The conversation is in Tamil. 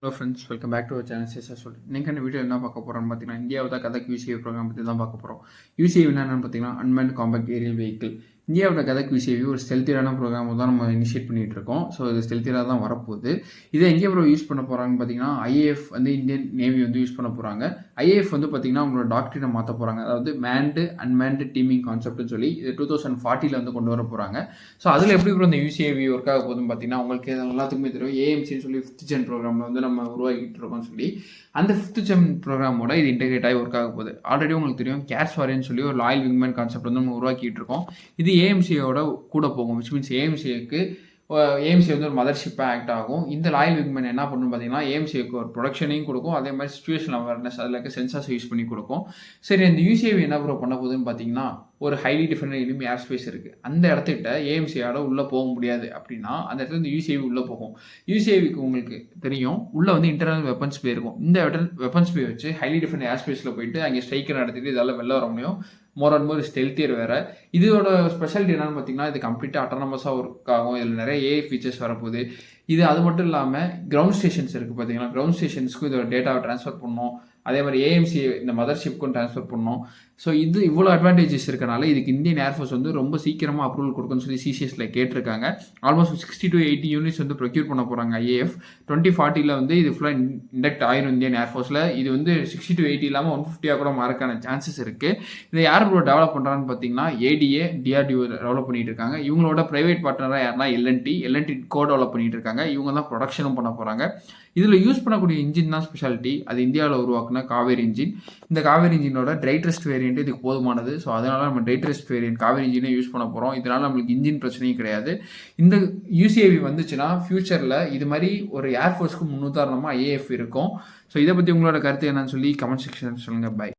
Hello friends, welcome back to our channel Sesha. நீங்கள் வீடியோ என்ன பார்க்க போகிறோம்னு பார்த்தீங்கன்னா, இந்தியாவோட கதக் யூசிஏ ப்ரோக்ராம் பற்றி தான் பார்க்க போகிறோம். யூசிஏ என்னென்னு பார்த்தீங்கன்னா, அன்மேன்ட் காம்பேக்ட் ஏரியல் வெஹிக்கிள். இந்தியாவோட கதக் யூசிஏவி ஒரு ஸ்டெல்த்தியரான ப்ரோக்ராம் தான் நம்ம இனிஷியேட் பண்ணிகிட்டு இருக்கோம். ஸோ இது ஸ்டெல்த்தியராக தான் வரப்போகுது. இதை எங்கே யூஸ் பண்ண போகிறாங்கன்னு பார்த்தீங்கன்னா, ஐஏஎஃப் வந்து இந்தியன் நேவி வந்து யூஸ் பண்ண போகிறாங்க. ஐஏஎஃப் வந்து பார்த்தீங்கன்னா அவங்களோட டாக்டரினை மாற்ற போகிறாங்க. அதாவது மேன்டு அன்மேன்டு டீமிங் கான்செப்ட்னு சொல்லி இது 2040 வந்து கொண்டு வர போகிறாங்க. ஸோ அதில் எப்படி இந்த யூசிஏவி ஒர்க் ஆக போகுதுன்னு பார்த்தீங்கன்னா, உங்களுக்கு எல்லாத்துக்குமே தெரியும். ஏஎம்சின்னு சொல்லி 5th ஜென் ப்ரோக்ராமில் வந்து நம்ம உருவாக்கிட்டு இருக்கோம்னு சொல்லி அந்த 5th ஜென் ப்ரோக்ராமோட இது இன்டெகிரேட் ஆகி ஒர்க் ஆக போகுது. ஆல்ரெடி உங்களுக்கு தெரியும் கேஸ் வாரியன்னு சொல்லி ஒரு லாயல் விங்மேன் கான்செப்ட் வந்து நம்ம உருவாக்கிட்டு இருக்கோம். இது ஏஎம்சியோட கூட போகும். விச் மீன்ஸ் ஏஎம்சி வந்து ஒரு மதர்ஷிப்பாக ஆக்ட் ஆகும். இந்த லாயல் விங்மேன் என்ன பண்ணணும்னு பார்த்தீங்கன்னா, ஏஎம்சிக்கு ஒரு ப்ரொடக்ஷனையும் கொடுக்கும். அதே மாதிரி சிச்சுவேஷன் அவேர்னஸ் அதில் இருக்க சென்சார்ஸ் யூஸ் பண்ணி கொடுக்கும். சரி, இந்த யூசிஏவி என்ன பண்ண போகுதுன்னு பார்த்தீங்கன்னா, ஒரு ஹைலி டிஃபெண்டட் எனிமி ஏர் ஸ்பேஸ் இருக்குது. அந்த இடத்துக்கிட்ட ஏஎம்சியோட உள்ளே போக முடியாது அப்படின்னா அந்த இடத்துல இந்த யூசிஏவி உள்ளே போகும். யூசிஏவிக்கு உங்களுக்கு தெரியும் உள்ளே வந்து இன்டர்னல் வெப்பன்ஸ் பே இருக்கும். இந்த வெப்பன்ஸ் பே வச்சு ஹைலி டிஃபெண்டட் ஏர் ஸ்பேஸில் போயிட்டு அங்கே ஸ்ட்ரைக்கர் நடத்திட்டு இதெல்லாம் வெளில வர முடியும். மோர் அண்ட் மோர் ஸ்டெல்த்தியர் வேறு. இதோட ஸ்பெஷாலிட்டி என்னன்னு பார்த்தீங்கன்னா, இது கம்ப்ளீட்டாக அட்டானமஸாக ஒர்க் ஆகும். இதில் நிறைய ஏஐ ஃபீச்சர்ஸ் வரப்போகுது. இது அது மட்டும் இல்லாமல் கிரவுண்ட் ஸ்டேஷன்ஸ் இருக்குது பார்த்தீங்கன்னா, கிரவுண்ட் ஸ்டேஷன்ஸ்க்கும் இதோட டேட்டாவை ட்ரான்ஸ்ஃபர் பண்ணணும். அதே மாதிரி ஏஎம்சி இந்த மதர்ஷிப்க்கும் ட்ரான்ஸ்ஃபர் பண்ணணும். ஸோ இது இவ்வளோ அட்வான்டேஜஸ் இருக்கனால இதுக்கு இந்தியன் ஏர்ஃபோர்ஸ் வந்து ரொம்ப சீக்கிரமாக அப்ரூவல் கொடுக்குன்னு சொல்லி சிசிஎஸ்ல கேட்டிருக்காங்க. ஆல்மோஸ்ட் 60 to 80 யூனிட்ஸ் வந்து ப்ரொக்யூர் பண்ண போகிறாங்க ஐஏஎஃப். 2040 வந்து இது ஃபுல்லாக இண்டக்ட் ஆயிரும் இந்தியன் ஏர்ஃபோர்ஸில். இது வந்து 60 to 80 இல்லாமல் 150 கூட மாறக்கான சான்சஸ் இருக்குது. இதை யார் டெவலப் பண்ணுறான்னு பார்த்தீங்கன்னா, ஏடிஏ டிஆர்டிஓ டெவலப் பண்ணிட்டு இருக்காங்க. இவங்களோட ப்ரைவேட் பார்ட்னராக யாருன்னா எல்என்டி கோ டெவலப் பண்ணிட்டு இருக்காங்க. இவங்க தான் ப்ரொடக்ஷனும் பண்ண போகிறாங்க. இதில் யூஸ் பண்ணக்கூடிய இன்ஜின் தான் ஸ்பெஷாலிட்டி. அது இந்தியாவில் உருவாக்குன காவேரி இன்ஜின். இந்த காவேரி இன்ஜினோட ட்ரைட்ரஸ்ட் வேரியன்ட் இதுக்கு போதுமானது. ஸோ அதனால் நம்ம ட்ரைட்ரஸ்ட் வேரியன்ட் காவேரி இன்ஜினே யூஸ் பண்ண போகிறோம். இதனால் நம்மளுக்கு இன்ஜின் பிரச்சனையும் கிடையாது. இந்த யூசிஏவி வந்துச்சுன்னா ஃபியூச்சரில் இது மாதிரி ஒரு ஏர்ஃபோர்ஸ்க்கு முன்னுதாரணமாக ஐஏஎஃப் இருக்கும். ஸோ இதை பற்றி உங்களோட கருத்து என்னன்னு சொல்லி கமெண்ட் செக்ஷன் சொல்லுங்கள். பை.